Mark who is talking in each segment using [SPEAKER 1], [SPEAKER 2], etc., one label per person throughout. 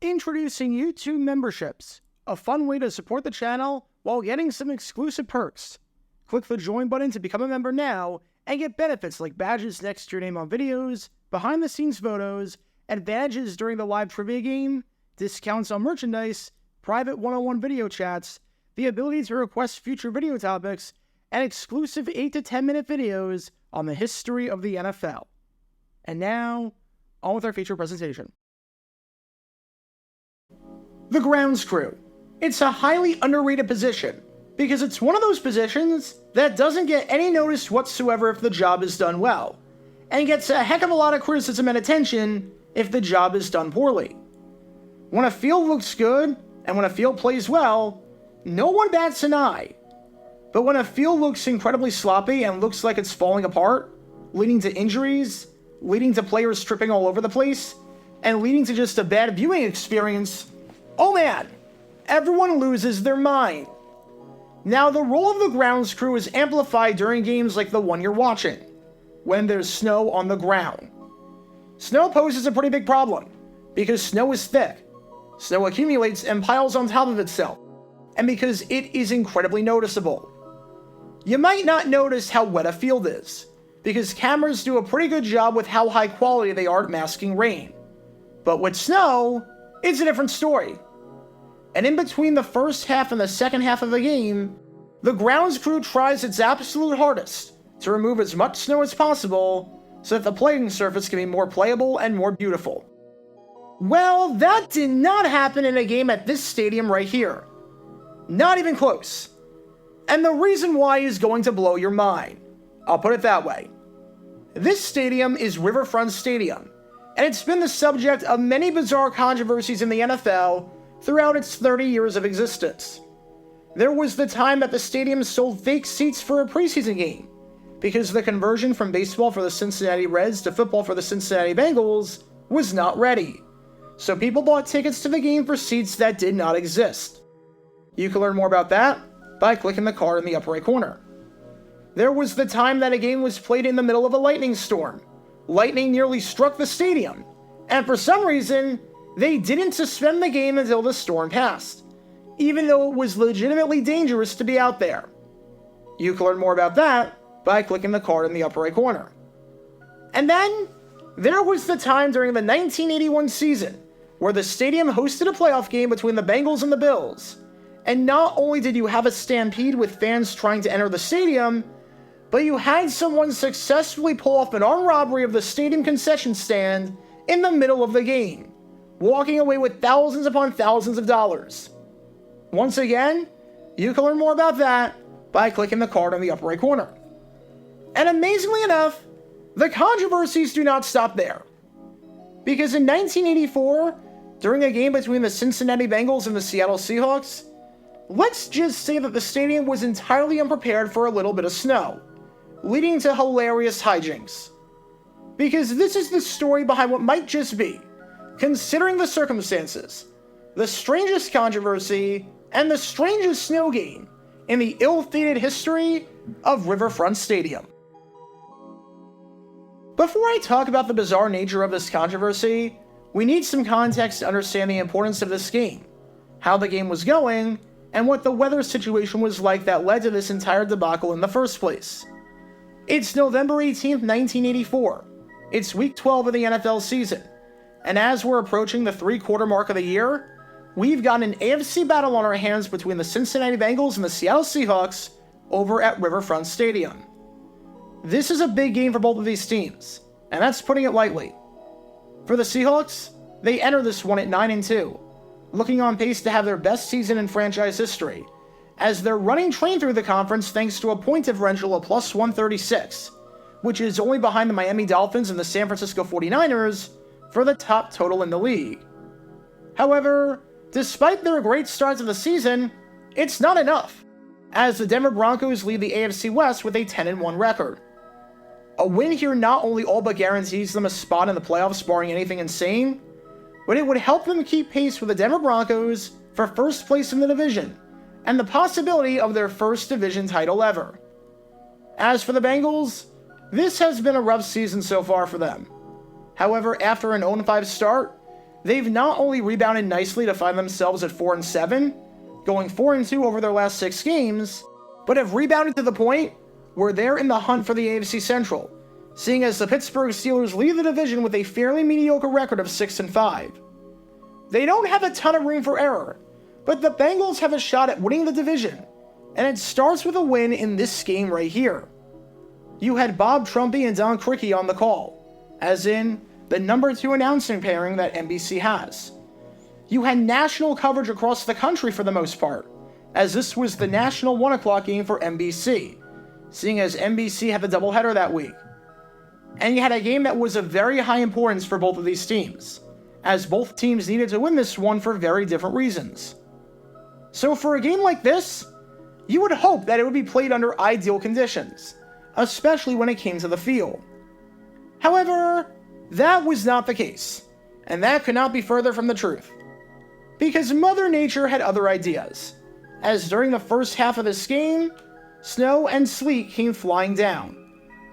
[SPEAKER 1] Introducing YouTube memberships, a fun way to support the channel while getting some exclusive perks. Click the join button to become a member now and get benefits like badges next to your name on videos, behind-the-scenes photos, advantages during the live trivia game, discounts on merchandise, private one-on-one video chats, the ability to request future video topics, and exclusive 8 to 10 minute videos on the history of the NFL. And now, on with our feature presentation. The grounds crew. It's a highly underrated position because it's one of those positions that doesn't get any notice whatsoever if the job is done well, and gets a heck of a lot of criticism and attention if the job is done poorly. When a field looks good and when a field plays well, no one bats an eye. But when a field looks incredibly sloppy and looks like it's falling apart, leading to injuries, leading to players tripping all over the place, and leading to just a bad viewing experience, oh man, everyone loses their mind. Now, the role of the grounds crew is amplified during games like the one you're watching, when there's snow on the ground. Snow poses a pretty big problem, because snow is thick. Snow accumulates and piles on top of itself, and because it is incredibly noticeable. You might not notice how wet a field is, because cameras do a pretty good job with how high quality they are at masking rain. But with snow, it's a different story. And in between the first half and the second half of the game, the grounds crew tries its absolute hardest to remove as much snow as possible so that the playing surface can be more playable and more beautiful. Well, that did not happen in a game at this stadium right here. Not even close. And the reason why is going to blow your mind. I'll put it that way. This stadium is Riverfront Stadium, and it's been the subject of many bizarre controversies in the NFL throughout its 30 years of existence. There was the time that the stadium sold fake seats for a preseason game, because the conversion from baseball for the Cincinnati Reds to football for the Cincinnati Bengals was not ready. So people bought tickets to the game for seats that did not exist. You can learn more about that by clicking the card in the upper right corner. There was the time that a game was played in the middle of a lightning storm. Lightning nearly struck the stadium, and for some reason, they didn't suspend the game until the storm passed, even though it was legitimately dangerous to be out there. You can learn more about that by clicking the card in the upper right corner. And then, there was the time during the 1981 season where the stadium hosted a playoff game between the Bengals and the Bills, and not only did you have a stampede with fans trying to enter the stadium, but you had someone successfully pull off an armed robbery of the stadium concession stand in the middle of the game, walking away with thousands upon thousands of dollars. Once again, you can learn more about that by clicking the card on the upper right corner. And amazingly enough, the controversies do not stop there. Because in 1984, during a game between the Cincinnati Bengals and the Seattle Seahawks, let's just say that the stadium was entirely unprepared for a little bit of snow, leading to hilarious hijinks. Because this is the story behind what might just be, considering the circumstances, the strangest controversy and the strangest snow game in the ill-fated history of Riverfront Stadium. Before I talk about the bizarre nature of this controversy, we need some context to understand the importance of this game, how the game was going, and what the weather situation was like that led to this entire debacle in the first place. It's November 18th, 1984. It's week 12 of the NFL season. And as we're approaching the three-quarter mark of the year, we've got an AFC battle on our hands between the Cincinnati Bengals and the Seattle Seahawks over at Riverfront Stadium. This is a big game for both of these teams, and that's putting it lightly. For the Seahawks, they enter this one at 9-2, looking on pace to have their best season in franchise history, as they're running train through the conference thanks to a point differential of plus 136, which is only behind the Miami Dolphins and the San Francisco 49ers for the top total in the league. However, despite their great starts of the season, it's not enough, as the Denver Broncos lead the AFC West with a 10-1 record. A win here not only all but guarantees them a spot in the playoffs barring anything insane, but it would help them keep pace with the Denver Broncos for first place in the division, and the possibility of their first division title ever. As for the Bengals, this has been a rough season so far for them. However, after an 0-5 start, they've not only rebounded nicely to find themselves at 4-7, going 4-2 over their last 6 games, but have rebounded to the point where they're in the hunt for the AFC Central, seeing as the Pittsburgh Steelers lead the division with a fairly mediocre record of 6-5. They don't have a ton of room for error, but the Bengals have a shot at winning the division, and it starts with a win in this game right here. You had Bob Trumpy and Don Criqui on the call, as in the number 2 announcing pairing that NBC has. You had national coverage across the country for the most part, as this was the national 1 o'clock game for NBC, seeing as NBC had the doubleheader that week. And you had a game that was of very high importance for both of these teams, as both teams needed to win this one for very different reasons. So for a game like this, you would hope that it would be played under ideal conditions, especially when it came to the field. However, that was not the case, and that could not be further from the truth. Because Mother Nature had other ideas, as during the first half of this game, snow and sleet came flying down,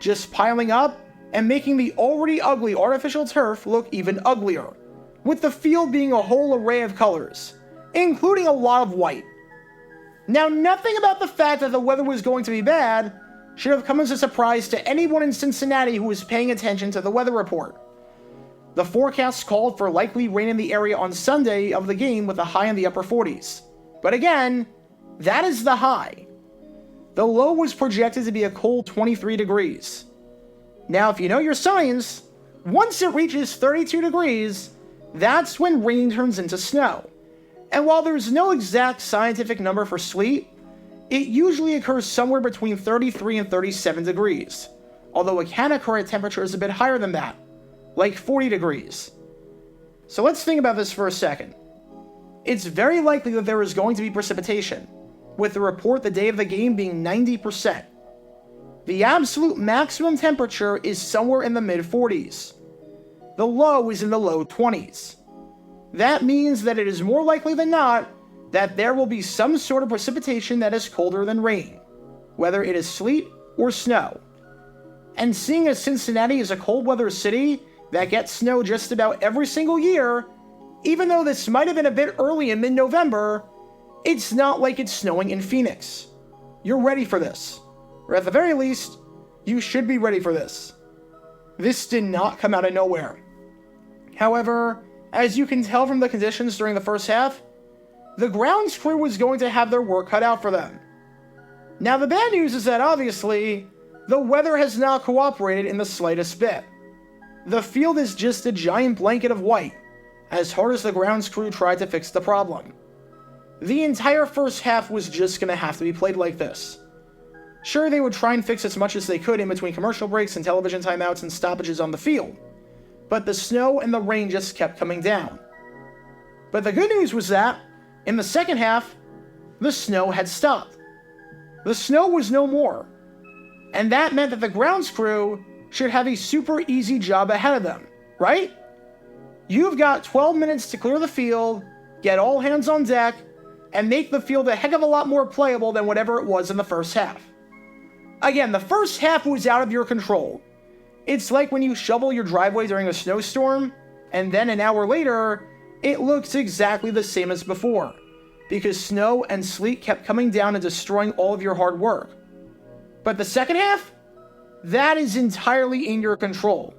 [SPEAKER 1] just piling up and making the already ugly artificial turf look even uglier, with the field being a whole array of colors, including a lot of white. Now, nothing about the fact that the weather was going to be bad should have come as a surprise to anyone in Cincinnati who was paying attention to the weather report. The forecast called for likely rain in the area on Sunday of the game with a high in the upper 40s. But again, that is the high. The low was projected to be a cold 23 degrees. Now, if you know your science, once it reaches 32 degrees, that's when rain turns into snow. And while there's no exact scientific number for sleet, it usually occurs somewhere between 33 and 37 degrees, although it can occur at temperatures a bit higher than that, like 40 degrees. So let's think about this for a second. It's very likely that there is going to be precipitation, with the report the day of the game being 90%. The absolute maximum temperature is somewhere in the mid-40s. The low is in the low 20s. That means that it is more likely than not that there will be some sort of precipitation that is colder than rain, whether it is sleet or snow. And seeing as Cincinnati is a cold weather city that gets snow just about every single year, even though this might have been a bit early in mid-November, it's not like it's snowing in Phoenix. You're ready for this. Or at the very least, you should be ready for this. This did not come out of nowhere. However, as you can tell from the conditions during the first half, the grounds crew was going to have their work cut out for them. Now the bad news is that obviously, the weather has not cooperated in the slightest bit. The field is just a giant blanket of white, as hard as the grounds crew tried to fix the problem. The entire first half was just going to have to be played like this. Sure, they would try and fix as much as they could in between commercial breaks and television timeouts and stoppages on the field, but the snow and the rain just kept coming down. But the good news was that, in the second half, the snow had stopped. The snow was no more, and that meant that the grounds crew should have a super easy job ahead of them, right? You've got 12 minutes to clear the field, get all hands on deck, and make the field a heck of a lot more playable than whatever it was in the first half. Again, the first half was out of your control. It's like when you shovel your driveway during a snowstorm, and then an hour later, it looks exactly the same as before, because snow and sleet kept coming down and destroying all of your hard work. But the second half? That is entirely in your control.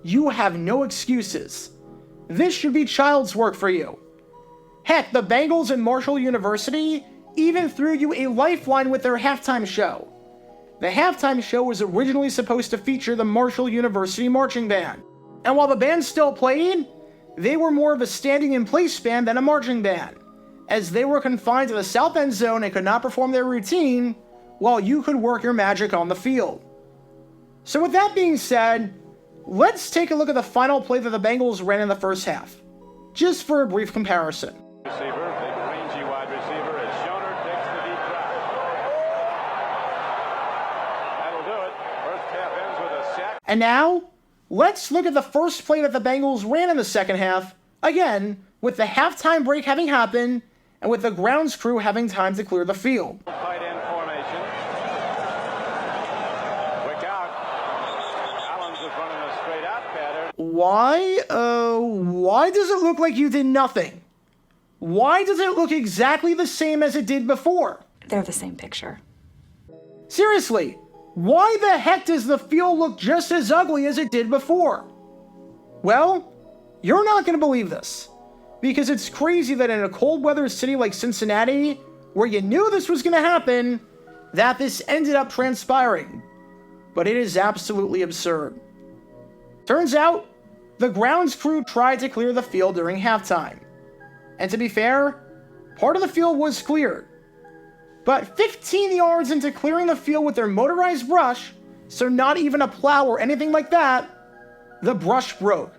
[SPEAKER 1] You have no excuses. This should be child's work for you. Heck, the Bengals and Marshall University even threw you a lifeline with their halftime show. The halftime show was originally supposed to feature the Marshall University Marching Band, and while the band still played, they were more of a standing-in-place band than a marching band, as they were confined to the south end zone and could not perform their routine, while you could work your magic on the field. So with that being said, let's take a look at the final play that the Bengals ran in the first half, just for a brief comparison.
[SPEAKER 2] Receiver, big rangy wide receiver, as Schoner takes the deep drop. That'll do it. First half ends with a sack.
[SPEAKER 1] And now, let's look at the first play that the Bengals ran in the second half, again, with the halftime break having happened, and with the grounds crew having time to clear the field.
[SPEAKER 2] Tight end formation. Quick out. Collins was running a straight out pattern.
[SPEAKER 1] Why does it look like you did nothing? Why does it look exactly the same as it did before?
[SPEAKER 3] They're the same picture.
[SPEAKER 1] Seriously, why the heck does the field look just as ugly as it did before? Well, you're not going to believe this, because it's crazy that in a cold weather city like Cincinnati, where you knew this was going to happen, that this ended up transpiring. But it is absolutely absurd. Turns out, the grounds crew tried to clear the field during halftime. And to be fair, part of the field was cleared. But 15 yards into clearing the field with their motorized brush, so not even a plow or anything like that, the brush broke.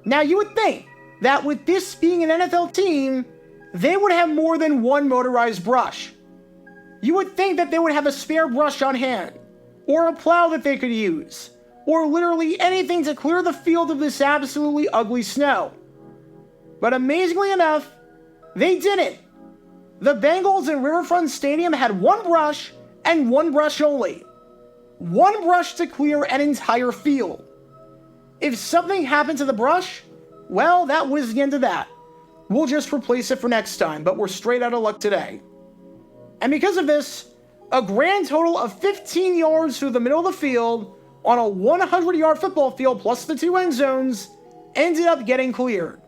[SPEAKER 1] Now you would think that with this being an NFL team, they would have more than one motorized brush. You would think that they would have a spare brush on hand, or a plow that they could use, or literally anything to clear the field of this absolutely ugly snow. But amazingly enough, they didn't. The Bengals in Riverfront Stadium had one brush, and one brush only. One brush to clear an entire field. If something happened to the brush, well, that was the end of that. We'll just replace it for next time, but we're straight out of luck today. And because of this, a grand total of 15 yards through the middle of the field on a 100-yard football field plus the 2 end zones ended up getting cleared,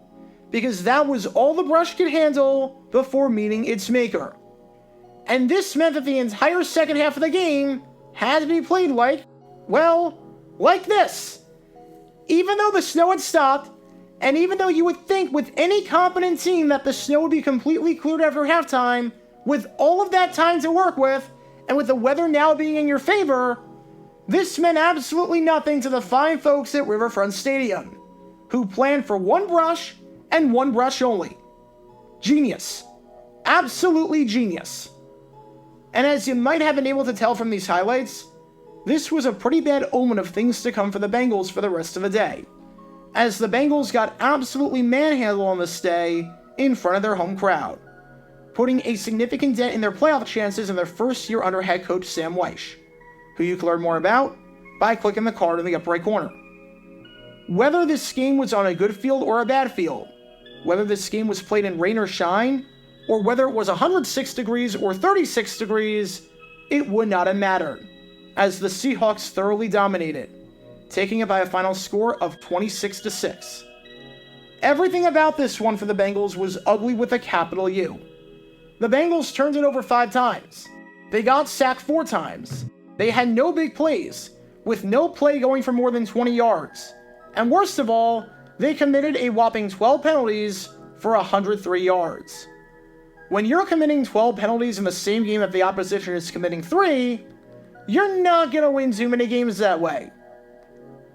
[SPEAKER 1] because that was all the brush could handle before meeting its maker. And this meant that the entire second half of the game had to be played like this. Even though the snow had stopped, and even though you would think with any competent team that the snow would be completely cleared after halftime, with all of that time to work with, and with the weather now being in your favor, this meant absolutely nothing to the fine folks at Riverfront Stadium, who planned for one brush and one brush only. Genius. Absolutely genius. And as you might have been able to tell from these highlights, this was a pretty bad omen of things to come for the Bengals for the rest of the day, as the Bengals got absolutely manhandled on this day in front of their home crowd, putting a significant dent in their playoff chances in their first year under head coach Sam Weish, who you can learn more about by clicking the card in the upper right corner. Whether this game was on a good field or a bad field, whether this game was played in rain or shine, or whether it was 106 degrees or 36 degrees, it would not have mattered, as the Seahawks thoroughly dominated, taking it by a final score of 26-6. Everything about this one for the Bengals was ugly with a capital U. The Bengals turned it over 5 times. They got sacked 4 times. They had no big plays, with no play going for more than 20 yards. And worst of all, they committed a whopping 12 penalties for 103 yards. When you're committing 12 penalties in the same game that the opposition is committing 3, you're not going to win too many games that way.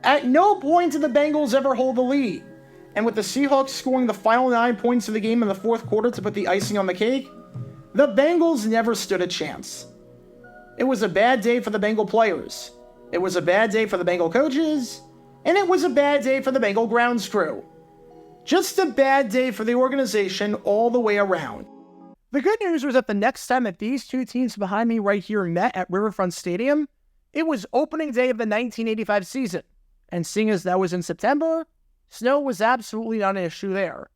[SPEAKER 1] At no point did the Bengals ever hold the lead, and with the Seahawks scoring the final 9 points of the game in the fourth quarter to put the icing on the cake, the Bengals never stood a chance. It was a bad day for the Bengal players, it was a bad day for the Bengal coaches, and it was a bad day for the Bengal grounds crew. Just a bad day for the organization all the way around. The good news was that the next time that these two teams behind me right here met at Riverfront Stadium, it was opening day of the 1985 season, and seeing as that was in September, snow was absolutely not an issue there.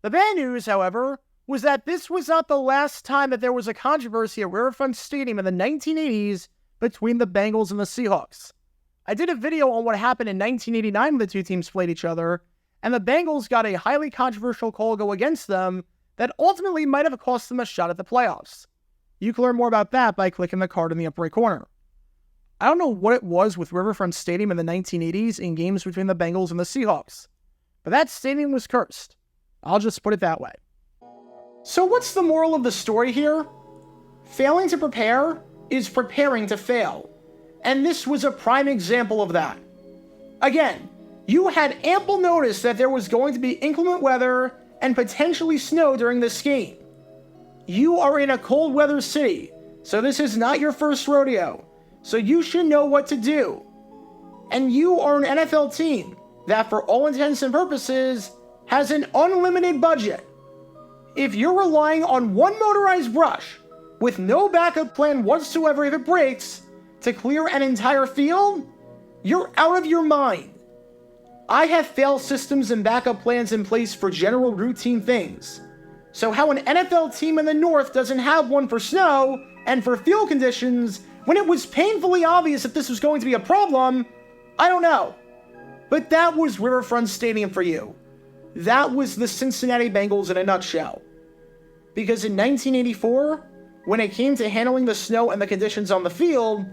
[SPEAKER 1] The bad news, however, was that this was not the last time that there was a controversy at Riverfront Stadium in the 1980s between the Bengals and the Seahawks. I did a video on what happened in 1989 when the two teams played each other, and the Bengals got a highly controversial call go against them that ultimately might have cost them a shot at the playoffs. You can learn more about that by clicking the card in the upper right corner. I don't know what it was with Riverfront Stadium in the 1980s in games between the Bengals and the Seahawks, but that stadium was cursed. I'll just put it that way. So what's the moral of the story here? Failing to prepare is preparing to fail, and this was a prime example of that. Again, you had ample notice that there was going to be inclement weather and potentially snow during this game. You are in a cold weather city, so this is not your first rodeo, so you should know what to do. And you are an NFL team that, for all intents and purposes, has an unlimited budget. If you're relying on one motorized brush with no backup plan whatsoever if it breaks to clear an entire field, you're out of your mind. I have fail systems and backup plans in place for general routine things. So how an NFL team in the North doesn't have one for snow and for field conditions when it was painfully obvious that this was going to be a problem, I don't know. But that was Riverfront Stadium for you. That was the Cincinnati Bengals in a nutshell. Because in 1984, when it came to handling the snow and the conditions on the field,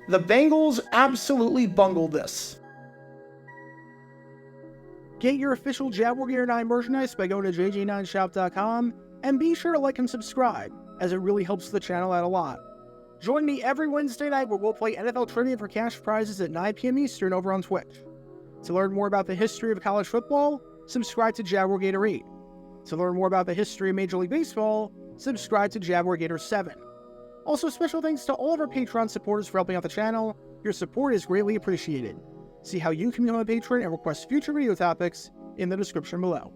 [SPEAKER 1] the Bengals absolutely bungled this. Get your official Jaguar Gear 9 merchandise by going to jj9shop.com, and be sure to like and subscribe, as it really helps the channel out a lot. Join me every Wednesday night where we'll play NFL Trivia for cash prizes at 9 p.m. Eastern over on Twitch. To learn more about the history of college football, subscribe to Jaguar Gator 8. To learn more about the history of Major League Baseball, subscribe to Jaguar Gator 7. Also, special thanks to all of our Patreon supporters for helping out the channel. Your support is greatly appreciated. See how you can become a patron and request future video topics in the description below.